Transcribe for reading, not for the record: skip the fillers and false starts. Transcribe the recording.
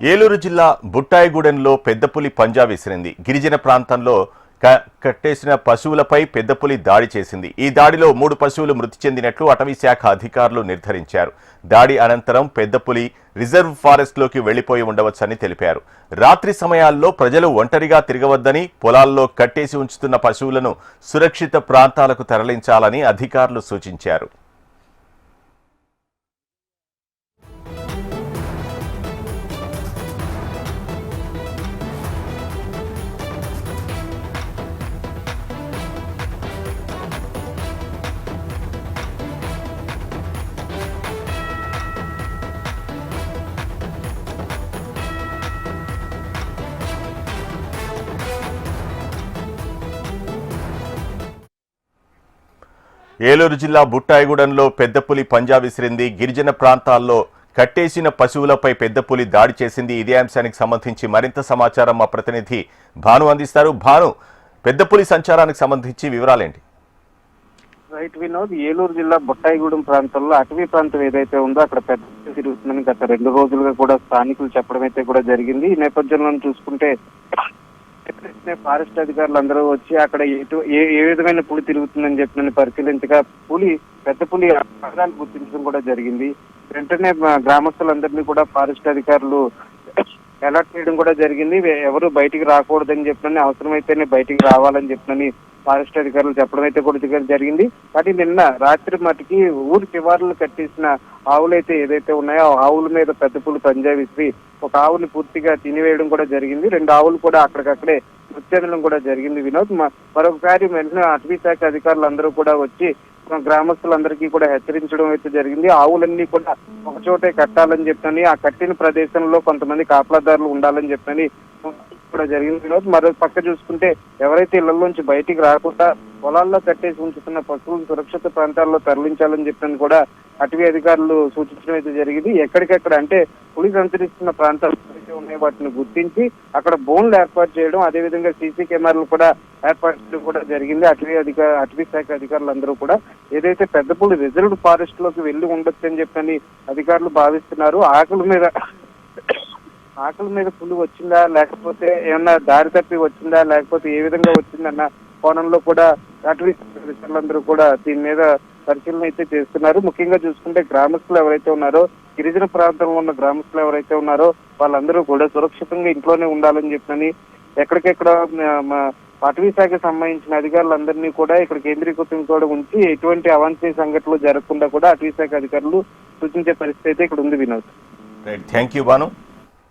ఏలూరు జిల్లా బుట్టాయిగూడెంలో పెద్దపులి పంజా విసిరింది. గిరిజన ప్రాంతంలో కట్టేసిన పశువులపై పెద్దపులి దాడి చేసింది. ఈ దాడిలో 3 పశువులు మృతి చెందినట్లు అటవీ శాఖ అధికారులు నిర్ధారించారు. దాడి అనంతరం పెద్దపులి రిజర్వ్ ఫారెస్ట్లోకి వెళ్లిపోయి ఉండవచ్చని తెలిపారు. రాత్రి సమయాల్లో ప్రజలు ఒంటరిగా తిరగవద్దని, పొలాల్లో కట్టేసి ఉంచుతున్న పశువులను సురక్షిత ప్రాంతాలకు తరలించాలని అధికారులు సూచించారు. ఏలూరు జిల్లా బుట్టాయిగూడెంలో పెద్దపులి పంజా విసిరింది. గిరిజన ప్రాంతాల్లో కట్టేసిన పశువులపై పెద్దపులి దాడి చేసింది. ఇదే అంశానికి సంబంధించి మరింత సమాచారం మా ప్రతినిధి భాను అందిస్తారు. భాను, పెద్దపులి సంచారానికి సంబంధించి వివరాలేంటి? రైట్ వినోద్, ఏలూరు జిల్లా బుట్టాయిగూడెం ప్రాంతంలో అటవీ ప్రాంతం ఏదైతే ఉందో అక్కడ పెద్ద తిరుగుతుందని గత 2 రోజులుగా కూడా స్థానికులు చెప్పడం అయితే కూడా జరిగింది. ఈ నేపథ్యంలో చూసుకుంటే ఫారెస్ట్ అధికారులు అందరూ వచ్చి అక్కడ ఏ విధమైన పులి తిరుగుతుందని చెప్పి పరిశీలించగా పెద్ద పులి ఆకారాలు గుర్తించడం కూడా జరిగింది. వెంటనే గ్రామస్తులందరినీ కూడా ఫారెస్ట్ అధికారులు అలర్ట్ చేయడం కూడా జరిగింది. ఎవరు బయటికి రాకూడదని చెప్పినని, అవసరమైతేనే బయటికి రావాలని చెప్పినని ఫారెస్ట్ అధికారులు చెప్పడం అయితే కూడా జరిగింది. కానీ నిన్న రాత్రి మటుకి ఊరి చివారులు కట్టేసిన ఆవులైతే ఏదైతే ఉన్నాయో ఆ ఆవుల మీద పెద్ద పులి పంజా విసిరి ఒక ఆవుని పూర్తిగా తినివేయడం కూడా జరిగింది. 2 ఆవులు కూడా అక్కడికక్కడే మృతి చెందడం కూడా జరిగింది. వినోద్, మరొకసారి వెంటనే అటవీ శాఖ అధికారులు అందరూ కూడా వచ్చి గ్రామస్తులందరికీ కూడా హెచ్చరించడం అయితే జరిగింది. ఆవులన్నీ కూడా ఒక చోటే కట్టాలని చెప్పని, ఆ కట్టిన ప్రదేశంలో కొంతమంది కాపలాదారులు ఉండాలని చెప్పని కూడా జరిగింది. వినోద్, మరో పక్క చూసుకుంటే ఎవరైతే ఇళ్లలోంచి బయటికి రాకుండా పొలాల్లో కట్టేసి ఉంచుతున్న పశువులను సురక్షిత ప్రాంతాల్లో తరలించాలని చెప్పని కూడా అటవీ అధికారులు సూచించడం అయితే జరిగింది. ఎక్కడికెక్కడ అంటే పులి సంచరిస్తున్న ప్రాంతాలు ఏవైతే ఉన్నాయో వాటిని గుర్తించి అక్కడ బోన్లు ఏర్పాటు చేయడం, అదేవిధంగా సీసీ కెమెరాలు కూడా ఏర్పాటు చేయడం కూడా జరిగింది. అటవీ శాఖ అధికారులందరూ కూడా ఏదైతే పెద్ద పులి రిజర్వ్డ్ ఫారెస్ట్ లోకి వెళ్లి ఉండొచ్చని చెప్పని అధికారులు భావిస్తున్నారు. ఆకలి మీద పులి వచ్చిందా, లేకపోతే ఏమన్నా దారి తప్పి వచ్చిందా, లేకపోతే ఏ విధంగా వచ్చిందన్న కోణంలో కూడా అటవీ అధికారులందరూ కూడా దీని మీద పరిశీలన అయితే చేస్తున్నారు. ముఖ్యంగా చూసుకుంటే గ్రామస్తులు ఎవరైతే ఉన్నారో, గిరిజన ప్రాంతంలో ఉన్న గ్రామస్తులు ఎవరైతే ఉన్నారో వాళ్ళందరూ కూడా సురక్షితంగా ఇంట్లోనే ఉండాలని చెప్పని ఎక్కడికెక్కడ అటవీ శాఖకు సంబంధించిన అధికారులందరినీ కూడా ఇక్కడ కేంద్రీకృతం కూడా ఉంచి ఎటువంటి అవాంఛనీయ సంఘటనలు జరగకుండా కూడా అటవీ శాఖ అధికారులు సూచించే పరిస్థితి అయితే ఇక్కడ ఉంది. Vinod, thank you Bhanu.